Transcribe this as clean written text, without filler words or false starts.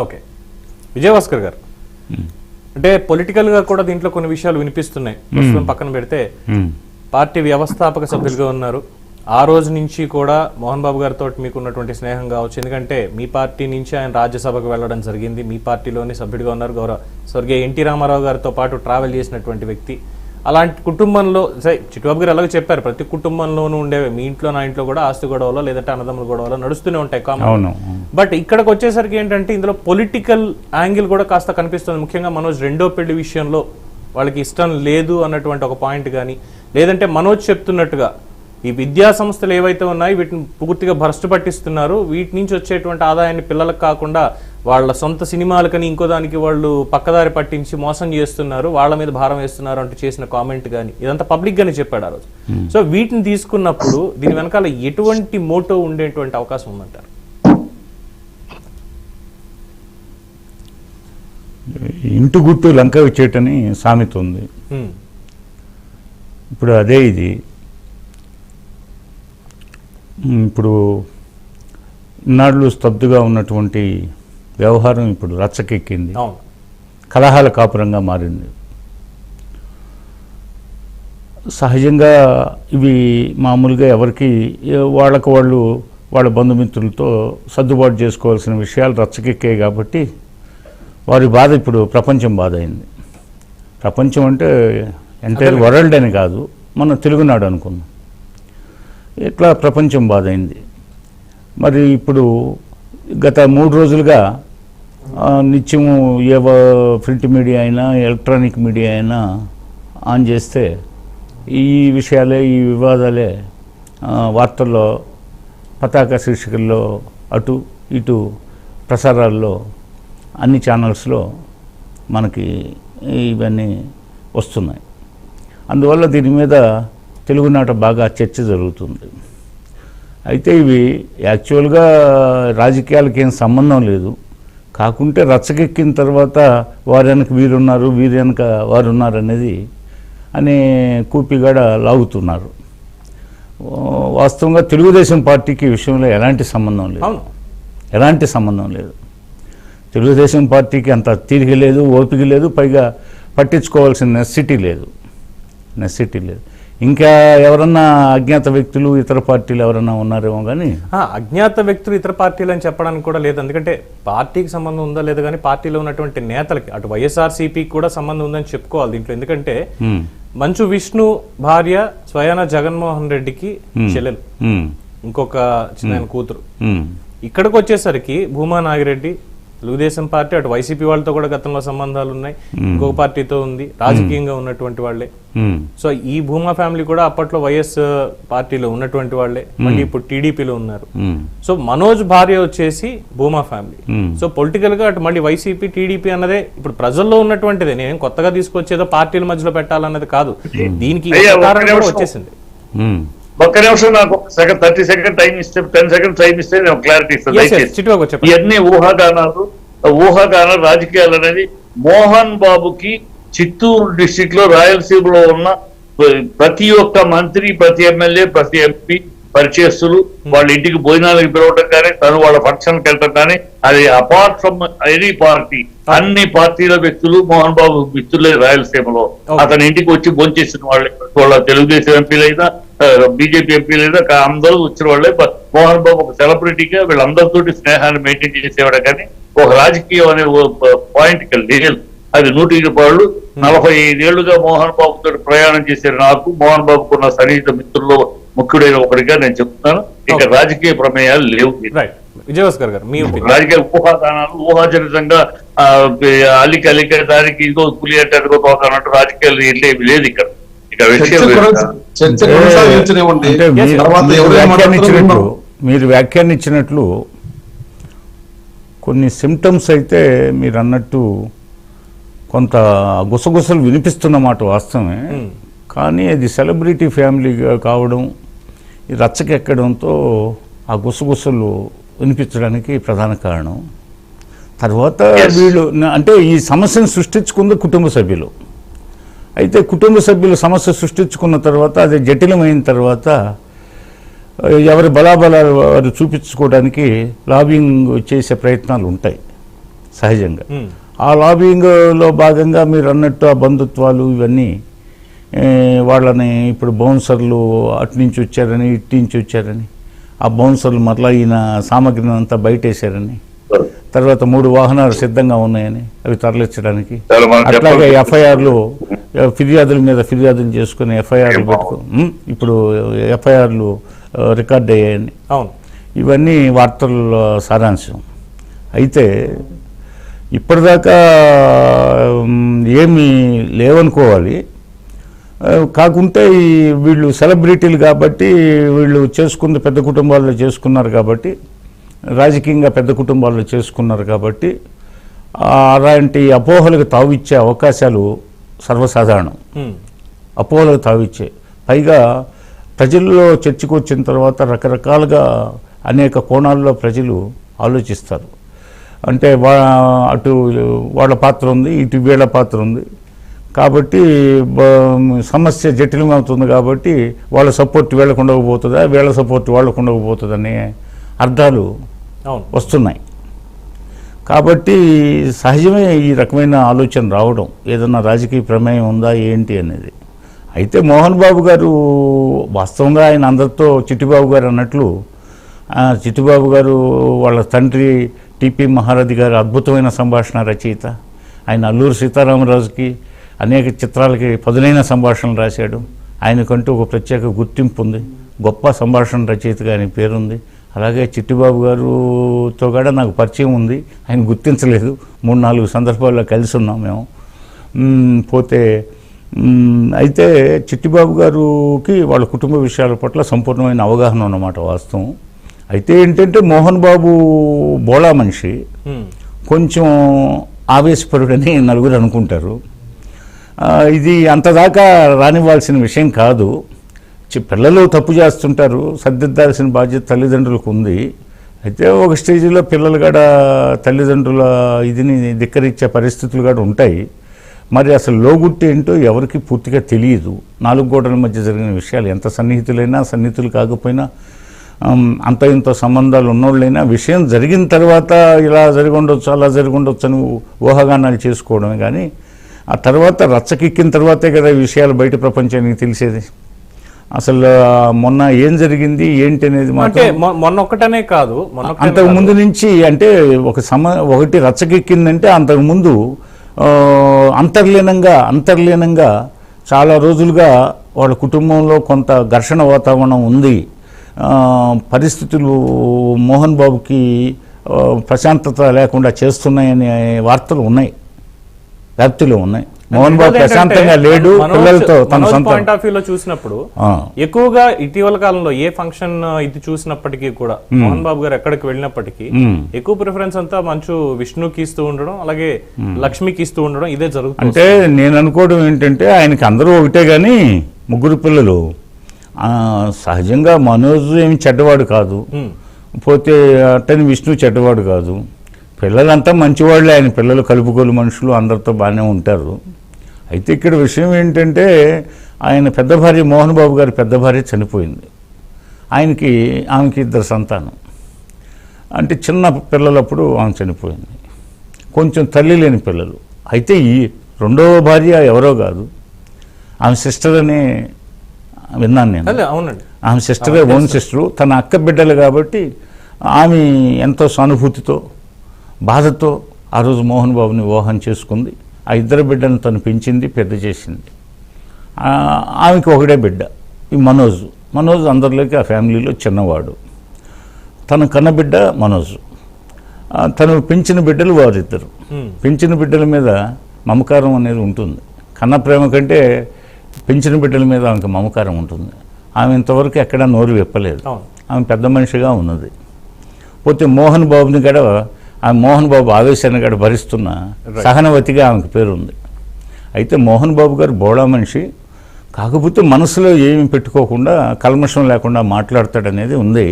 Okay, Vijayabhaskar గారు, అంటే పొలిటికల్గా కూడా దీంట్లో కొన్ని విషయాలు వినిపిస్తున్నాయి. ప్రస్తుతం పక్కన పెడితే పార్టీ వ్యవస్థాపక సభ్యులుగా ఉన్నారు. ఆ రోజు నుంచి కూడా మోహన్ బాబు గారితో మీకు ఉన్నటువంటి స్నేహం కావచ్చు, ఎందుకంటే మీ పార్టీ నుంచి ఆయన రాజ్యసభకు వెళ్ళడం జరిగింది, మీ పార్టీలోని సభ్యుడిగా ఉన్నారు. గౌరవ స్వర్గీయ ఎన్టీ రామారావు గారితో పాటు ట్రావెల్ చేసినటువంటి వ్యక్తి. అలాంటి కుటుంబంలో చిట్టుబాబు గారు అలాగే చెప్పారు, ప్రతి కుటుంబంలోనూ ఉండేవి, మీ ఇంట్లో నా ఇంట్లో కూడా ఆస్తి గొడవలో లేదంటే అన్నదమ్ముల గొడవలో నడుస్తూనే ఉంటాయి కామన్. బట్ ఇక్కడికి వచ్చేసరికి ఏంటంటే ఇందులో పొలిటికల్ యాంగిల్ కూడా కాస్త కనిపిస్తుంది. ముఖ్యంగా మనోజ్ రెండో పెళ్లి విషయంలో వాళ్ళకి ఇష్టం లేదు అన్నటువంటి ఒక పాయింట్ కానీ, లేదంటే మనోజ్ చెప్తున్నట్టుగా ఈ విద్యా సంస్థలు ఏవైతే ఉన్నాయో వీటిని పూర్తిగా భ్రష్టు పట్టిస్తున్నారు, వీటి నుంచి వచ్చేటువంటి ఆదాయాన్ని పిల్లలకు కాకుండా వాళ్ళ సొంత సినిమాలకని ఇంకో దానికి వాళ్ళు పక్కదారి పట్టించి మోసం చేస్తున్నారు, వాళ్ళ మీద భారం వేస్తున్నారు అంటూ చేసిన కామెంట్ కానీ ఇదంతా పబ్లిక్ గానే చెప్పాడు ఆ రోజు. సో వీటిని తీసుకున్నప్పుడు దీని వెనకాల ఎటువంటి మోటో ఉండేటువంటి అవకాశం ఉందంటారు? ఇంటి గుట్టు లంక వచ్చేటని సామెత ఉంది. ఇప్పుడు అదే ఇది. ఇప్పుడు ఇన్నాళ్ళు స్తబ్దుగా ఉన్నటువంటి వ్యవహారం ఇప్పుడు రచ్చకెక్కింది, కలహాల కాపురంగా మారింది. సహజంగా ఇవి మామూలుగా ఎవరికి వాళ్ళ బంధుమిత్రులతో సర్దుబాటు చేసుకోవాల్సిన విషయాలు రచ్చకెక్కాయి కాబట్టి వారి బాధ ఇప్పుడు ప్రపంచం బాధ అయింది. ప్రపంచం అంటే ఎంటైర్ వరల్డ్ అని కాదు, మనం తెలుగునాడు అనుకున్నాం, ఇట్లా ప్రపంచం బాధ అయింది. మరి ఇప్పుడు గత 3 రోజులుగా నిత్యము ఏ ప్రింట్ మీడియా అయినా ఎలక్ట్రానిక్ మీడియా అయినా ఆన్ చేస్తే ఈ విషయాలే, ఈ వివాదాలే వార్తల్లో పతాక శీర్షికల్లో అటు ఇటు ప్రసారాల్లో అన్ని ఛానల్స్లో మనకి ఇవన్నీ వస్తున్నాయి. అందువల్ల దీని మీద తెలుగునాట బాగా చర్చ జరుగుతుంది. అయితే ఇవి యాక్చువల్గా రాజకీయాలకి ఏం సంబంధం లేదు, కాకుంటే రచ్చకెక్కిన తర్వాత వారి వెనక వీరున్నారు, వీరి వెనక వారు ఉన్నారు అనేది అనే కూపిగడ లాగుతున్నారు. వాస్తవంగా తెలుగుదేశం పార్టీకి ఈ విషయంలో ఎలాంటి సంబంధం లేదు. తెలుగుదేశం పార్టీకి అంత తీరిక లేదు, ఓపిక లేదు, పైగా పట్టించుకోవాల్సిన నెసిటీ లేదు. ఇంకా ఎవరన్నా అజ్ఞాత వ్యక్తులు ఇతర పార్టీలు ఎవరన్నా ఉన్నారేమో కానీ అజ్ఞాత వ్యక్తులు ఇతర పార్టీలు అని చెప్పడానికి కూడా లేదు. ఎందుకంటే పార్టీకి సంబంధం ఉందా లేదా కానీ పార్టీలో ఉన్నటువంటి నేతలకి అటు వైఎస్ఆర్సీపీకి కూడా సంబంధం ఉందని చెప్పుకోవాలి దీంట్లో. ఎందుకంటే మంచు విష్ణు భార్య స్వయాన జగన్మోహన్ రెడ్డికి చెల్లెలు, ఇంకొక చిన్న కూతురు. ఇక్కడికి వచ్చేసరికి భూమా నాగిరెడ్డి తెలుగుదేశం పార్టీ, అటు వైసీపీ వాళ్ళతో కూడా గతంలో సంబంధాలు ఉన్నాయి, ఇంకొక పార్టీతో ఉంది, రాజకీయంగా ఉన్నటువంటి వాళ్లే. సో ఈ భూమా ఫ్యామిలీ కూడా అప్పట్లో వైఎస్ పార్టీలో ఉన్నటువంటి వాళ్లే, మళ్ళీ ఇప్పుడు టీడీపీలో ఉన్నారు. సో మనోజ్ భార్య వచ్చేసి భూమా ఫ్యామిలీ. సో పొలిటికల్ గా అటు మళ్ళీ వైసీపీ టీడీపీ అన్నదే ఇప్పుడు ప్రజల్లో ఉన్నటువంటిదే, నేను కొత్తగా తీసుకొచ్చేదో పార్టీల మధ్యలో పెట్టాలన్నది కాదు, దీనికి వచ్చేసింది. ఒక్క నిమిషం నాకు 30 సెకండ్ టైం ఇస్తే 10 సెకండ్ టైం ఇస్తే నేను క్లారిటీ ఇస్తాను. ఇవన్నీ ఊహాగానాలు రాజకీయాలు అనేది మోహన్ బాబుకి చిత్తూరు డిస్ట్రిక్ట్ లో రాయలసీమలో ఉన్న ప్రతి ఒక్క మంత్రి, ప్రతి ఎమ్మెల్యే, ప్రతి ఎంపీ, పరిచయస్తులు వాళ్ళ ఇంటికి భోజనాలకు పిలవటం కానీ, తను వాళ్ళ ఫంక్షన్కి వెళ్ళటం కానీ, అది అపార్ట్ ఫ్రమ్ ఎనీ పార్టీ, అన్ని పార్టీల వ్యక్తులు మోహన్ బాబు మిత్రులే రాయలసీమలో. అతని ఇంటికి వచ్చి భోంచేసిన వాళ్ళ తెలుగుదేశం ఎంపీలైనా బీజేపీ ఎంపీలైనా అందరూ వచ్చిన వాళ్ళే. మోహన్ బాబు ఒక సెలబ్రిటీగా వీళ్ళందరితోటి స్నేహాన్ని మెయింటైన్ చేసేవాడు కానీ ఒక రాజకీయం అనే పాయింట్కి లేదు. అది 100 45 ఏళ్లుగా మోహన్ బాబుతో ప్రయాణం చేశారు. నాకు మోహన్ బాబుకున్న సన్నిహిత మిత్రుల్లో ముఖ్యుడైన ఒకటిగా నేను చెప్తున్నాను. ఇక రాజకీయ ప్రమేయాలు లేవు. విజయభాస్కర్ గారు, మీ రాజకీయ ఊహాగానాలు, ఊహాజనితంగా అల్లిక దానికి ఇదిగో పులి అంటే అదిగో తోకన్నట్టు రాజకీయాలు వెళ్ళేవి లేదు ఇక్కడ. మీరు వ్యాఖ్యానించినట్లు కొన్ని సిమ్టమ్స్ అయితే మీరు అన్నట్టు కొంత గుసగుసలు వినిపిస్తున్నమాట వాస్తవమే, కానీ అది సెలబ్రిటీ ఫ్యామిలీగా కావడం, ఈ రచ్చకెక్కడంతో ఆ గుసగుసలు వినిపించడానికి ప్రధాన కారణం. తర్వాత వీళ్ళు అంటే ఈ సమస్యను సృష్టించుకుంది కుటుంబ సభ్యులు. అయితే కుటుంబ సభ్యులు సమస్య సృష్టించుకున్న తర్వాత అది జటిలమైన తర్వాత ఎవరి బలాబలాలు వారు చూపించుకోవడానికి లాబింగ్ చేసే ప్రయత్నాలు ఉంటాయి. సహజంగా. ఆ లాబింగ్లో భాగంగా మీరు అన్నట్టు ఆ బంధుత్వాలు ఇవన్నీ వాళ్ళని ఇప్పుడు బౌన్సర్లు అటు నుంచి వచ్చారని ఇటు నుంచి వచ్చారని, ఆ బౌన్సర్లు మరలా ఈయన సామగ్రిని అంతా బయటేశారని, తర్వాత 3 వాహనాలు సిద్ధంగా ఉన్నాయని అవి తరలించడానికి, అట్లాగే ఎఫ్ఐఆర్లు ఫిర్యాదుల మీద ఫిర్యాదులు చేసుకుని ఎఫ్ఐఆర్లు ఇప్పుడు ఎఫ్ఐఆర్లు రికార్డ్ అయ్యాయని, ఇవన్నీ వార్తల సారాంశం. అయితే ఇప్పటిదాకా ఏమీ లేవనుకోవాలి. కాకుంటే వీళ్ళు సెలబ్రిటీలు కాబట్టి, వీళ్ళు చేసుకున్న పెద్ద కుటుంబాల్లో చేసుకున్నారు కాబట్టి, రాజకీయంగా పెద్ద కుటుంబాల్లో చేసుకున్నారు కాబట్టి అలాంటి అపోహలకు తావిచ్చే అవకాశాలు సర్వసాధారణం. అపోహలకు తావిచ్చే, పైగా ప్రజల్లో చర్చకు వచ్చిన తర్వాత రకరకాలుగా అనేక కోణాల్లో ప్రజలు ఆలోచిస్తారు. అంటే అటు వాళ్ళ పాత్ర ఉంది, ఇటు వీళ్ళ పాత్ర ఉంది కాబట్టి సమస్య జటిలమవుతుంది. కాబట్టి వాళ్ళ సపోర్ట్ వీళ్ళకు ఉండకపోతుందా, వీళ్ళ సపోర్ట్ వాళ్ళకు ఉండకపోతుందనే అర్థాలు వస్తున్నాయి. కాబట్టి సహజమే ఈ రకమైన ఆలోచన రావడం, ఏదన్నా రాజకీయ ప్రమేయం ఉందా ఏంటి అనేది. అయితే మోహన్ బాబు గారు వాస్తవంగా ఆయన అందరితో చిట్టిబాబు గారు అన్నట్లు, చిట్టిబాబు గారు వాళ్ళ తండ్రి టిపి మహారథి గారు అద్భుతమైన సంభాషణ రచయిత. ఆయన అల్లూరు సీతారామరాజుకి అనేక చిత్రాలకి పదునైన సంభాషణలు రాశాడు. ఆయనకంటూ ఒక ప్రత్యేక గుర్తింపు ఉంది, గొప్ప సంభాషణ రచయితగా ఆయన పేరుంది. అలాగే చిట్టిబాబు గారుతో కూడా నాకు పరిచయం ఉంది, ఆయన గుర్తించలేదు. 3-4 సందర్భాల్లో కలిసి ఉన్నాం మేము. పోతే అయితే చిట్టిబాబు గారికి వాళ్ళ కుటుంబ విషయాల పట్ల సంపూర్ణమైన అవగాహన ఉన్నమాట వాస్తవం. అయితే ఏంటంటే మోహన్ బాబు బోళా మనిషి, కొంచెం ఆవేశపరుడని నలుగురు అనుకుంటారు. ఇది అంతదాకా రానివ్వాల్సిన విషయం కాదు. పిల్లలు తప్పు చేస్తుంటారు, సర్దిద్దాల్సిన బాధ్యత తల్లిదండ్రులకు ఉంది. అయితే ఒక స్టేజ్లో పిల్లలు కూడా తల్లిదండ్రుల ఇదిని ధిక్కరించే పరిస్థితులు కూడా ఉంటాయి. మరి అసలు లోగుట్టి ఏంటో ఎవరికి పూర్తిగా తెలియదు. 4 గోడల మధ్య జరిగిన విషయాలు ఎంత సన్నిహితులైనా, సన్నిహితులు కాకపోయినా, అంత ఇంత సంబంధాలు ఉన్నోళ్ళైనా విషయం జరిగిన తర్వాత ఇలా జరిగి ఉండొచ్చు, అలా జరిగి ఉండొచ్చు అని ఊహాగానాలు చేసుకోవడమే. కానీ ఆ తర్వాత రచ్చకెక్కిన తర్వాతే కదా ఈ విషయాలు బయట ప్రపంచానికి తెలిసేది. అసలు మొన్న ఏం జరిగింది ఏంటి అనేది మొన్న ఒక్కటనే కాదు, అంతకు ముందు నుంచి, అంటే ఒకటి రచ్చకెక్కిందంటే అంతకుముందు అంతర్లీనంగా చాలా రోజులుగా వాళ్ళ కుటుంబంలో కొంత ఘర్షణ వాతావరణం ఉంది. పరిస్థితులు మోహన్ బాబుకి ప్రశాంతత లేకుండా చేస్తున్నాయనే వార్తలు ఉన్నాయి, వ్యాప్తిలో ఉన్నాయి. మోహన్ బాబు ప్రశాంతంగా లేడు పిల్లలతో. తన సొంత పాయింట్ ఆఫ్ వ్యూలో చూసినప్పుడు ఎక్కువగా ఇటీవల కాలంలో ఏ ఫంక్షన్ ఇది చూసినప్పటికీ కూడా మోహన్ బాబు గారు ఎక్కడికి వెళ్ళినప్పటికీ ఎక్కువ ప్రిఫరెన్స్ అంతా మంచు విష్ణుకి ఇస్తూ ఉండడం, అలాగే లక్ష్మికి ఇస్తూ ఉండడం, ఇదే జరుగుతుంది. అంటే నేను అనుకోవడం ఏంటంటే ఆయనకి అందరూ ఒకటే కానీ 3 పిల్లలు. సహజంగా మనోజ్ ఏమి చెడ్డవాడు కాదు, పోతే అట్టని విష్ణు చెడ్డవాడు కాదు. పిల్లలంతా మంచివాళ్ళే, ఆయన పిల్లలు కలుపుకోలు మనుషులు, అందరితో బాగానే ఉంటారు. అయితే ఇక్కడ విషయం ఏంటంటే ఆయన పెద్ద భార్య, మోహన్ బాబు గారి పెద్ద భార్య చనిపోయింది. ఆమెకి 2 సంతానం. అంటే చిన్న పిల్లలప్పుడు ఆమె చనిపోయింది. కొంచెం తల్లి లేని పిల్లలు. అయితే ఈ 2వ భార్య ఎవరో కాదు, ఆమె సిస్టర్ అని విన్నాను నేను. అవునండి, ఆమె సిస్టరే, ఓన్ సిస్టరు. తన అక్క బిడ్డలు కాబట్టి ఆమె ఎంతో సానుభూతితో, బాధతో ఆ రోజు మోహన్ బాబుని వివాహం చేసుకుంది. ఆ 2 బిడ్డలను తను పెంచింది, పెద్ద చేసింది. ఆమెకి ఒకటే బిడ్డ, ఈ మనోజ్ అందరిలోకి ఆ ఫ్యామిలీలో చిన్నవాడు. తన కన్నబిడ్డ మనోజ్. తను పెంచిన బిడ్డలు వారిద్దరు. పెంచిన బిడ్డల మీద మమకారం అనేది ఉంటుంది. కన్న ప్రేమ కంటే పెంచిన బిడ్డల మీద ఆమెకు మమకారం ఉంటుంది. ఆమె ఇంతవరకు ఎక్కడా నోరు విప్పలేదు. ఆమె పెద్ద మనిషిగా ఉన్నది. పోతే మోహన్ బాబుని కూడా, ఆ మోహన్ బాబు ఆవేశాన్ని కూడా భరిస్తున్న సహనవతిగా ఆమెకు పేరుంది. అయితే మోహన్ బాబు గారు బోళా మనిషి, కాకపోతే మనసులో ఏమి పెట్టుకోకుండా కల్మషం లేకుండా మాట్లాడతాడనేది ఉంది.